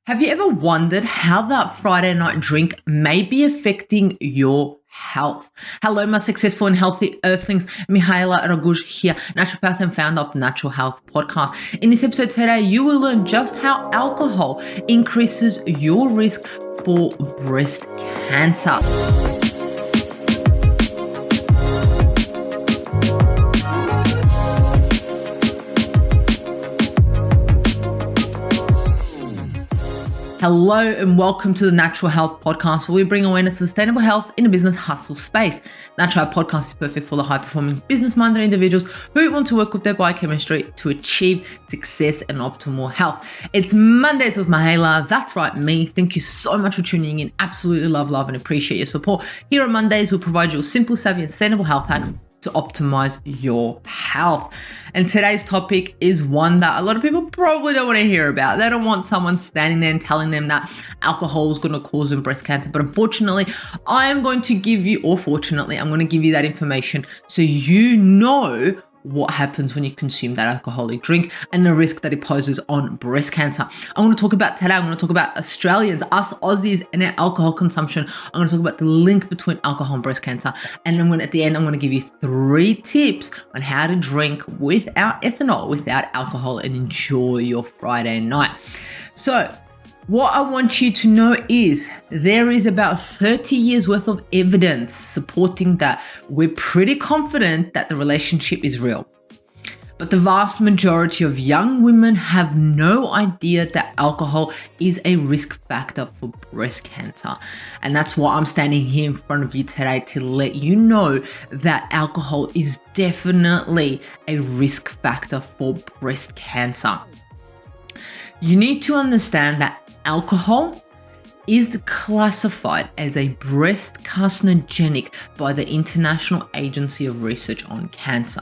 Have you ever wondered how that Friday night drink may be affecting your health? Hello, my successful and healthy earthlings. Mihaela here, naturopath and founder of the Natural Health Podcast. In this episode today, you will learn just how alcohol increases your risk for breast cancer. Hello and welcome to the Natural Health Podcast, where we bring awareness to sustainable health in a business hustle space. Natural Health Podcast is perfect for the high-performing business-minded individuals who want to work with their biochemistry to achieve success and optimal health. It's Mondays with Mihaela. That's right, me. Thank you so much for tuning in. Absolutely love, and appreciate your support. Here on Mondays, we'll provide you with simple, savvy, and sustainable health hacks to optimize your health. And today's topic is one that a lot of people probably don't want to hear about. They don't want someone standing there and telling them that alcohol is going to cause them breast cancer. But unfortunately, I am going to give you, or fortunately, I'm going to give you that information so you know what happens when you consume that alcoholic drink and the risk that it poses on breast cancer. I want to talk about today, I'm going to talk about Australians, us Aussies, and our alcohol consumption. I'm going to talk about the link between alcohol and breast cancer. And then at the end, I'm going to give you 3 tips on how to drink without ethanol, without alcohol, and enjoy your Friday night. So what I want you to know is there is about 30 years worth of evidence supporting that. We're pretty confident that the relationship is real. But the vast majority of young women have no idea that alcohol is a risk factor for breast cancer. And that's why I'm standing here in front of you today to let you know that alcohol is definitely a risk factor for breast cancer. You need to understand that alcohol is classified as a breast carcinogenic by the International Agency of Research on Cancer.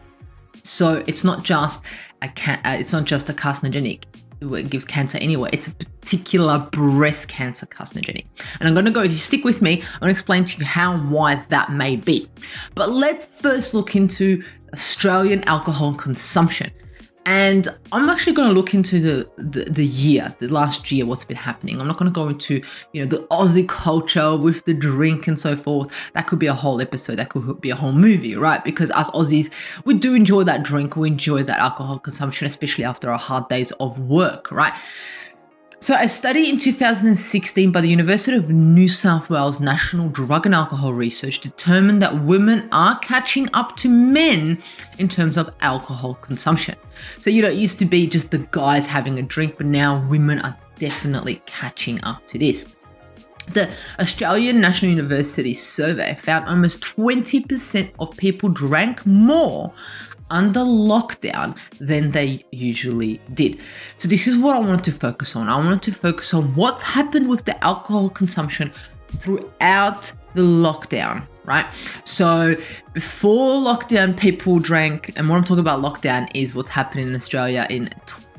So it's not just a carcinogenic. It gives cancer anyway. It's a particular breast cancer carcinogenic. And I'm going to go, if you stick with me, I'm going to explain to you how and why that may be. But let's first look into Australian alcohol consumption. And I'm actually going to look into the last year, what's been happening. I'm not going to go into, the Aussie culture with the drink and so forth. That could be a whole episode. That could be a whole movie, right? Because us Aussies, we do enjoy that drink. We enjoy that alcohol consumption, especially after our hard days of work, right? So a study in 2016 by the University of New South Wales National Drug and Alcohol Research determined that women are catching up to men in terms of alcohol consumption. So, it used to be just the guys having a drink, but now women are definitely catching up to this. The Australian National University survey found almost 20% of people drank more under lockdown than they usually did. So this is what I wanted to focus on. I wanted to focus on what's happened with the alcohol consumption throughout the lockdown, right? So before lockdown, people drank, and what I'm talking about lockdown is what's happening in Australia in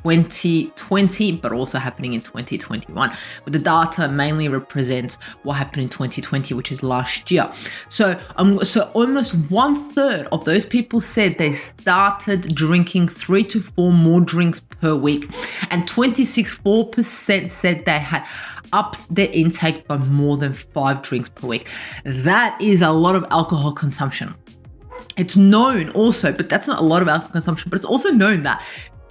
2020, but also happening in 2021. But the data mainly represents what happened in 2020, which is last year. So almost 1/3 of those people said they started drinking 3 to 4 more drinks per week, and 26.4% said they had upped their intake by more than 5 drinks per week. That is a lot of alcohol consumption. It's known also, but that's not a lot of alcohol consumption, but it's also known that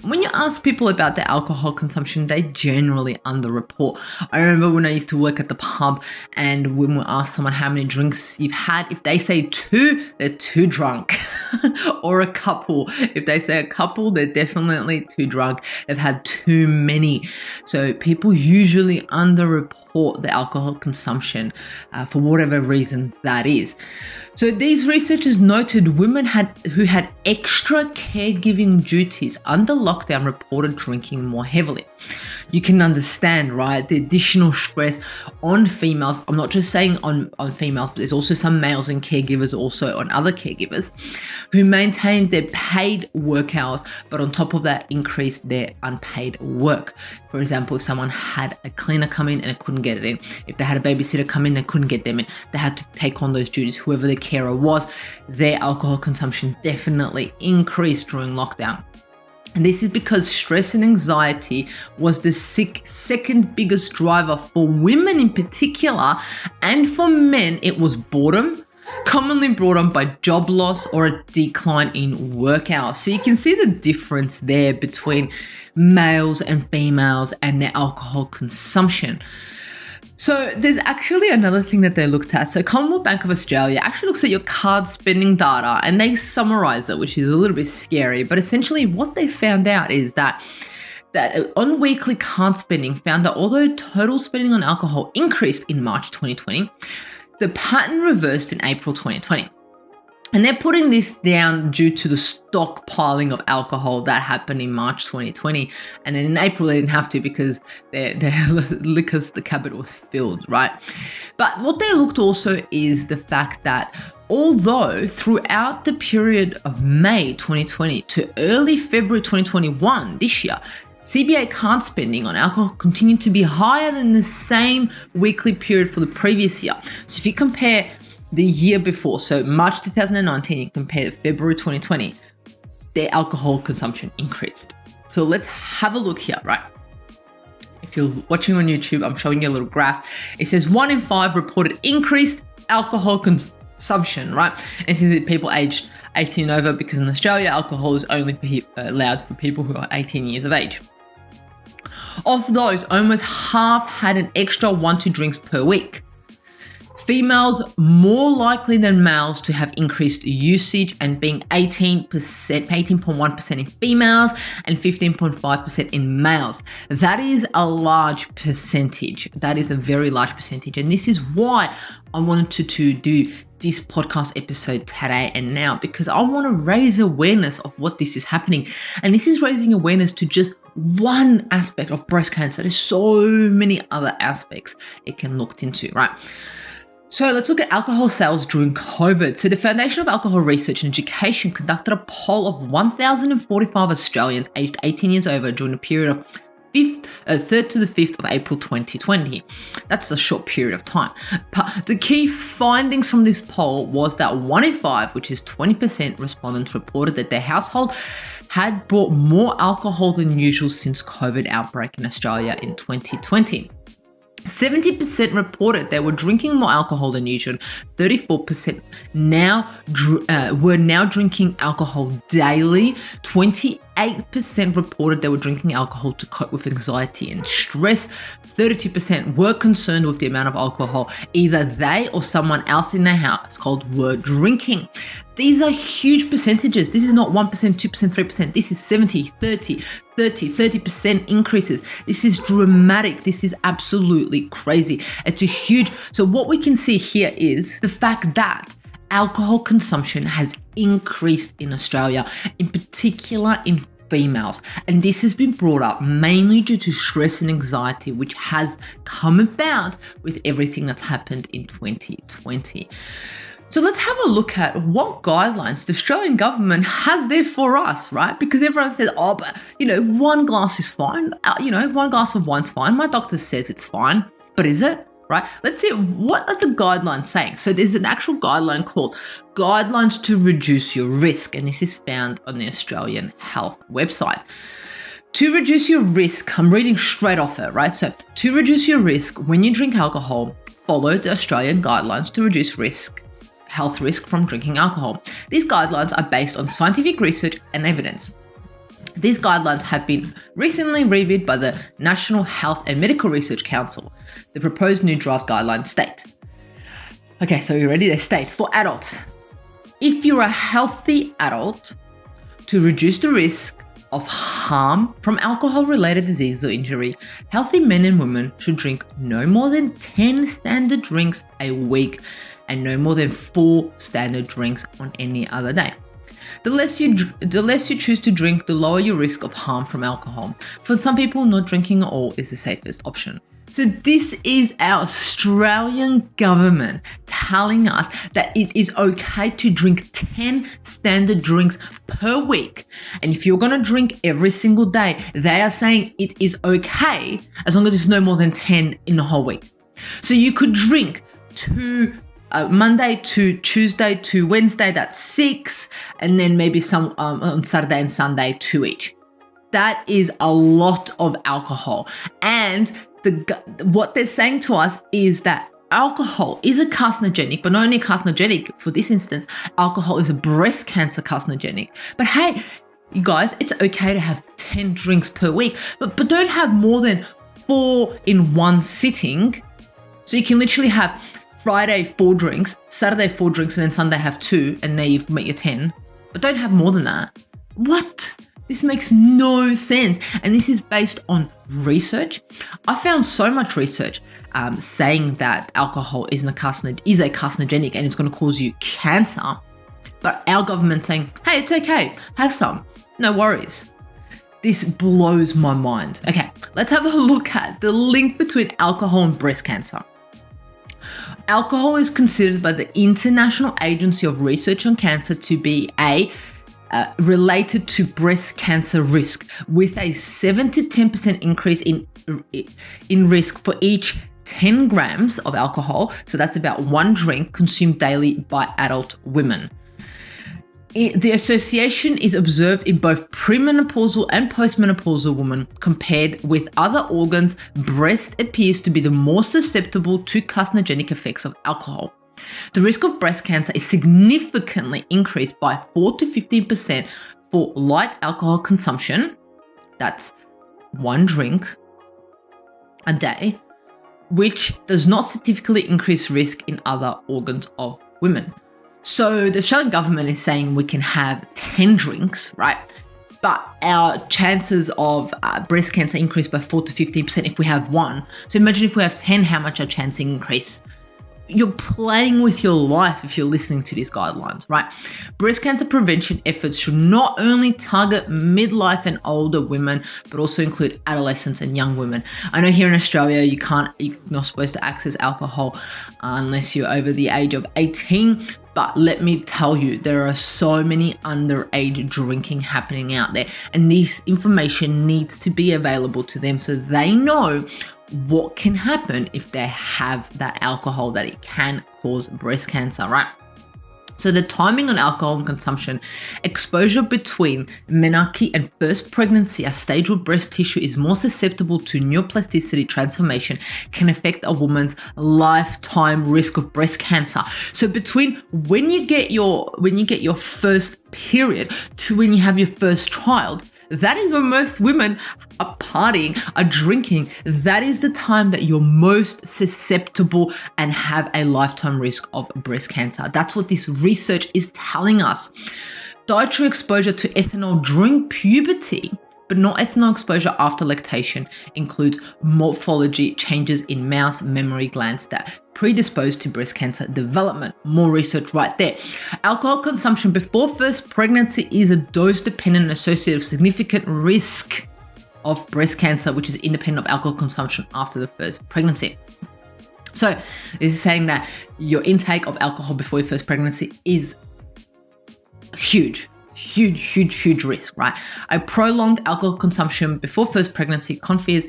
when you ask people about their alcohol consumption, they generally underreport. I remember when I used to work at the pub, and when we ask someone how many drinks you've had, if they say 2, they're too drunk. Or a couple. If they say a couple, they're definitely too drunk. They've had too many. So people usually underreport the alcohol consumption for whatever reason that is. So these researchers noted women who had extra caregiving duties under lockdown reported drinking more heavily. You can understand, right, the additional stress on females. I'm not just saying on females, but there's also some males and caregivers also on other caregivers who maintained their paid work hours, but on top of that, increased their unpaid work. For example, if someone had a cleaner come in and they couldn't get it in, if they had a babysitter come in, they couldn't get them in, they had to take on those duties. Whoever the carer was, their alcohol consumption definitely increased during lockdown. And this is because stress and anxiety was the second biggest driver for women in particular, and for men it was boredom, commonly brought on by job loss or a decline in work hours. So you can see the difference there between males and females and their alcohol consumption. So there's actually another thing that they looked at. So Commonwealth Bank of Australia actually looks at your card spending data and they summarize it, which is a little bit scary. But essentially what they found out is that on weekly card spending found that although total spending on alcohol increased in March 2020, the pattern reversed in April 2020. And they're putting this down due to the stockpiling of alcohol that happened in March 2020. And then in April, they didn't have to because the cabinet was filled, right? But what they looked also is the fact that although throughout the period of May 2020 to early February 2021, this year, CBA card spending on alcohol continued to be higher than the same weekly period for the previous year. So if you compare the year before, so March 2019, you compare to February 2020, their alcohol consumption increased. So let's have a look here, right? If you're watching on YouTube, I'm showing you a little graph. It says 1 in 5 reported increased alcohol consumption, right? And this is people aged 18 over, because in Australia, alcohol is only allowed for people who are 18 years of age. Of those, almost half had an extra 1 to 2 drinks per week. Females more likely than males to have increased usage, and being 18.1% in females and 15.5% in males. That is a large percentage. That is a very large percentage. And this is why I wanted to do this podcast episode today and now, because I want to raise awareness of what this is happening. And this is raising awareness to just one aspect of breast cancer. There's so many other aspects it can look into, right? So let's look at alcohol sales during COVID. So the Foundation of Alcohol Research and Education conducted a poll of 1,045 Australians aged 18 years over during the period of 3rd to the 5th of April 2020. That's a short period of time. But the key findings from this poll was that 1 in 5, which is 20% respondents, reported that their household had bought more alcohol than usual since COVID outbreak in Australia in 2020. 70% reported they were drinking more alcohol than usual. 34% were now drinking alcohol daily. 28% reported they were drinking alcohol to cope with anxiety and stress. 32% were concerned with the amount of alcohol either they or someone else in their household were drinking. These are huge percentages. This is not 1%, 2%, 3%. This is 70, 30% increases. This is dramatic. This is absolutely crazy. It's a huge. So what we can see here is the fact that alcohol consumption has increased in Australia, in particular in females. And this has been brought up mainly due to stress and anxiety, which has come about with everything that's happened in 2020. So let's have a look at what guidelines the Australian government has there for us, right? Because everyone says, oh, but, one glass is fine. 1 glass of wine's fine. My doctor says it's fine. But is it? Right? Let's see, what are the guidelines saying? So there's an actual guideline called Guidelines to Reduce Your Risk, and this is found on the Australian Health website. To reduce your risk, I'm reading straight off it, right? So to reduce your risk when you drink alcohol, follow the Australian guidelines to reduce health risk from drinking alcohol. These guidelines are based on scientific research and evidence. These guidelines have been recently reviewed by the National Health and Medical Research Council. The proposed new draft guidelines state. Okay, so you ready? They state, for adults, if you're a healthy adult, to reduce the risk of harm from alcohol-related diseases or injury, healthy men and women should drink no more than 10 standard drinks a week and no more than 4 standard drinks on any other day. The less you choose to drink, the lower your risk of harm from alcohol. For some people, not drinking at all is the safest option. So this is our Australian government telling us that it is okay to drink 10 standard drinks per week. And if you're going to drink every single day, they are saying it is okay as long as it's no more than 10 in the whole week. So you could drink Monday to Tuesday to Wednesday, that's 6, and then maybe some on Saturday and Sunday, 2 each. That is a lot of alcohol. And what they're saying to us is that alcohol is a carcinogenic, but not only carcinogenic, for this instance, alcohol is a breast cancer carcinogenic. But hey, you guys, it's okay to have 10 drinks per week, but don't have more than 4 in one sitting. So you can literally have Friday 4 drinks, Saturday 4 drinks, and then Sunday have 2, and there you've met your 10. But don't have more than that. What? This makes no sense. And this is based on research. I found so much research saying that alcohol is a carcinogenic and it's going to cause you cancer. But our government's saying, hey, it's okay, have some, no worries. This blows my mind. Okay, let's have a look at the link between alcohol and breast cancer. Alcohol is considered by the International Agency of Research on Cancer to be related to breast cancer risk, with a 7 to 10% increase in risk for each 10 grams of alcohol. So that's about 1 drink consumed daily by adult women. The association is observed in both premenopausal and postmenopausal women. Compared with other organs, breast appears to be the more susceptible to carcinogenic effects of alcohol. The risk of breast cancer is significantly increased by 4 to 15% for light alcohol consumption. That's 1 drink a day, which does not significantly increase risk in other organs of women. So the Australian government is saying we can have 10 drinks, right? But our chances of breast cancer increase by 4 to 15% if we have 1. So imagine if we have 10, how much our chance increase. You're playing with your life if you're listening to these guidelines, right? Breast cancer prevention efforts should not only target midlife and older women, but also include adolescents and young women. I know here in Australia, you're not supposed to access alcohol unless you're over the age of 18. But let me tell you, there are so many underage drinking happening out there, and this information needs to be available to them so they know what can happen if they have that alcohol, that it can cause breast cancer, right? So the timing on alcohol consumption, exposure between menarche and first pregnancy, a stage where breast tissue is more susceptible to neuroplasticity transformation, can affect a woman's lifetime risk of breast cancer. So between when you get your first period to when you have your first child, that is when most women are partying, are drinking. That is the time that you're most susceptible and have a lifetime risk of breast cancer. That's what this research is telling us. Dietary exposure to ethanol during puberty, but not ethanol exposure after lactation, includes morphology changes in mouse mammary glands that predispose to breast cancer development. More research right there. Alcohol consumption before first pregnancy is a dose-dependent and associated with significant risk of breast cancer, which is independent of alcohol consumption after the first pregnancy. So this is saying that your intake of alcohol before your first pregnancy is huge risk, right? A prolonged alcohol consumption before first pregnancy confers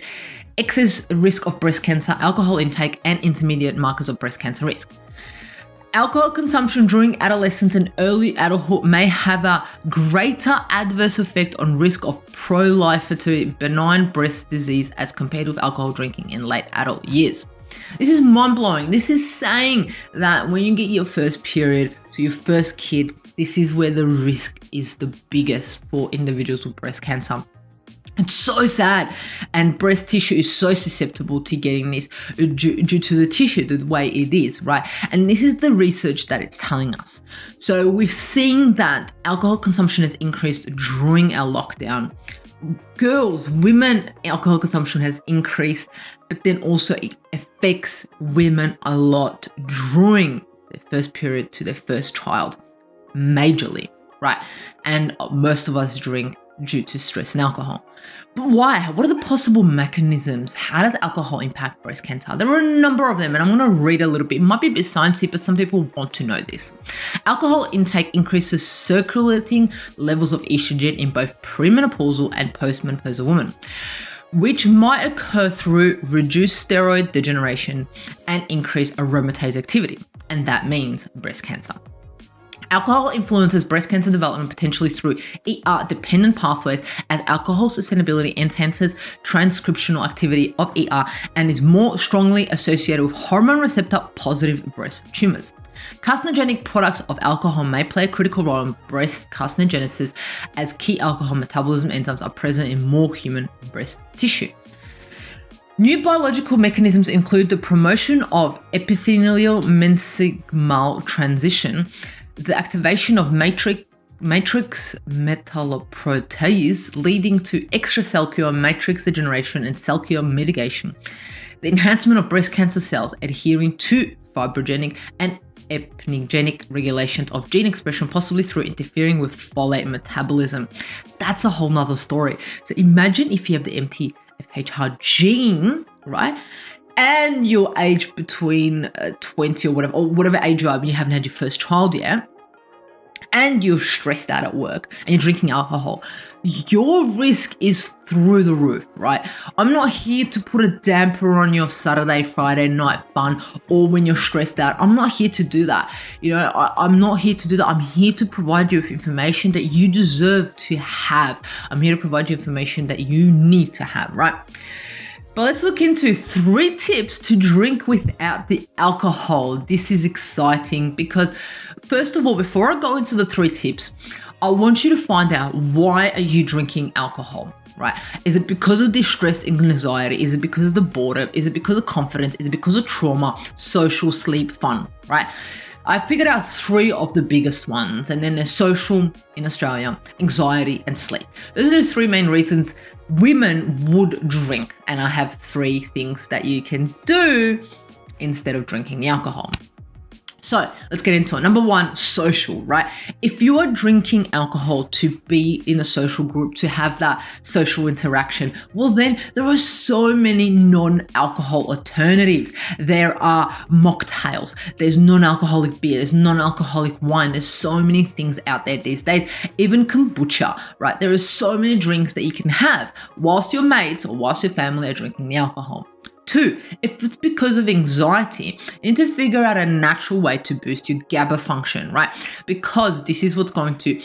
excess risk of breast cancer, alcohol intake, and intermediate markers of breast cancer risk. Alcohol consumption during adolescence and early adulthood may have a greater adverse effect on risk of proliferative benign breast disease as compared with alcohol drinking in late adult years. This is mind-blowing. This is saying that when you get your first period to your first kid, this is where the risk is the biggest for individuals with breast cancer. It's so sad, and breast tissue is so susceptible to getting this due to the tissue, the way it is, right? And this is the research that it's telling us. So we've seen that alcohol consumption has increased during our lockdown. Girls, women, alcohol consumption has increased, but then also it affects women a lot during their first period to their first child, majorly, right? And most of us drink due to stress and alcohol. But why? What are the possible mechanisms? How does alcohol impact breast cancer? There are a number of them, and I'm going to read a little bit. It might be a bit sciencey, but some people want to know this. Alcohol intake increases circulating levels of estrogen in both premenopausal and postmenopausal women, which might occur through reduced steroid degeneration and increased aromatase activity, and that means breast cancer. Alcohol influences breast cancer development potentially through ER-dependent pathways, as alcohol sustainability enhances transcriptional activity of ER and is more strongly associated with hormone receptor positive breast tumors. Carcinogenic products of alcohol may play a critical role in breast carcinogenesis, as key alcohol metabolism enzymes are present in more human breast tissue. New biological mechanisms include the promotion of epithelial mesenchymal transition, the activation of matrix metalloprotease, leading to extracellular matrix degeneration and cellular mitigation, the enhancement of breast cancer cells adhering to fibrogenic and epigenic regulations of gene expression, possibly through interfering with folate metabolism. That's a whole nother story. So imagine if you have the MTHFR gene, right? And you're aged between 20 or whatever age you are when you haven't had your first child yet, and you're stressed out at work and you're drinking alcohol, your risk is through the roof, right? I'm not here to put a damper on your Saturday, Friday night fun, or when you're stressed out. I'm not here to do that. I'm not here to do that. I'm here to provide you with information that you deserve to have. I'm here to provide you information that you need to have, right? But let's look into 3 tips to drink without the alcohol. This is exciting because, first of all, before I go into the 3 tips, I want you to find out, why are you drinking alcohol, right? Is it because of distress and anxiety? Is it because of the boredom? Is it because of confidence? Is it because of trauma, social, sleep, fun, right? I figured out 3 of the biggest ones, and then there's social in Australia, anxiety, and sleep. Those are the 3 main reasons women would drink, and I have 3 things that you can do instead of drinking the alcohol. So let's get into it. Number 1, social, right? If you are drinking alcohol to be in a social group, to have that social interaction, well, then there are so many non-alcohol alternatives. There are mocktails, there's non-alcoholic beer, there's non-alcoholic wine. There's so many things out there these days, even kombucha, right? There are so many drinks that you can have whilst your mates or whilst your family are drinking the alcohol. 2, if it's because of anxiety, you need to figure out a natural way to boost your GABA function, right? Because this is what's going to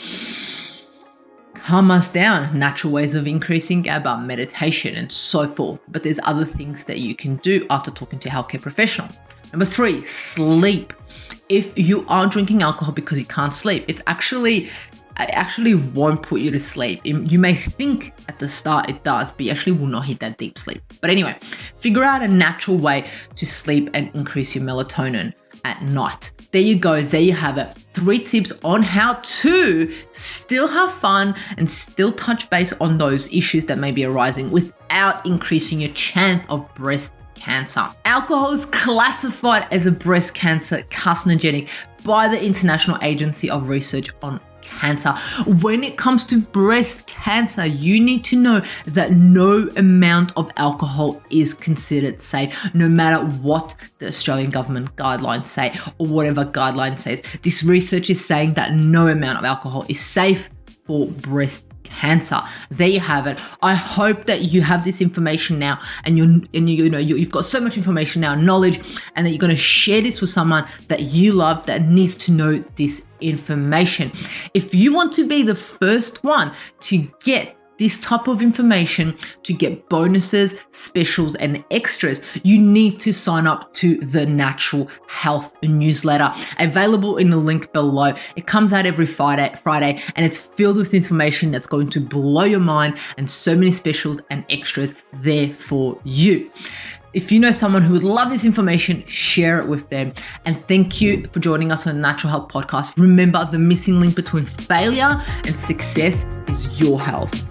calm us down. Natural ways of increasing GABA, meditation, and so forth. But there's other things that you can do after talking to a healthcare professional. Number 3, sleep. If you are drinking alcohol because you can't sleep, it actually won't put you to sleep. You may think at the start it does, but you actually will not hit that deep sleep. But anyway, figure out a natural way to sleep and increase your melatonin at night. There you go. There you have it. 3 tips on how to still have fun and still touch base on those issues that may be arising without increasing your chance of breast cancer. Alcohol is classified as a breast cancer carcinogenic by the International Agency of Research on Cancer. When it comes to breast cancer, you need to know that no amount of alcohol is considered safe, no matter what the Australian government guidelines say or whatever guideline says. This research is saying that no amount of alcohol is safe for breast cancer. There you have it. I hope that you have this information now, and you've got so much information now, knowledge, and that you're going to share this with someone that you love that needs to know this information. If you want to be the first one to get this type of information, to get bonuses, specials, and extras, you need to sign up to the Natural Health newsletter, available in the link below. It comes out every Friday, and it's filled with information that's going to blow your mind, and so many specials and extras there for you. If you know someone who would love this information, share it with them. And thank you for joining us on the Natural Health Podcast. Remember, the missing link between failure and success is your health.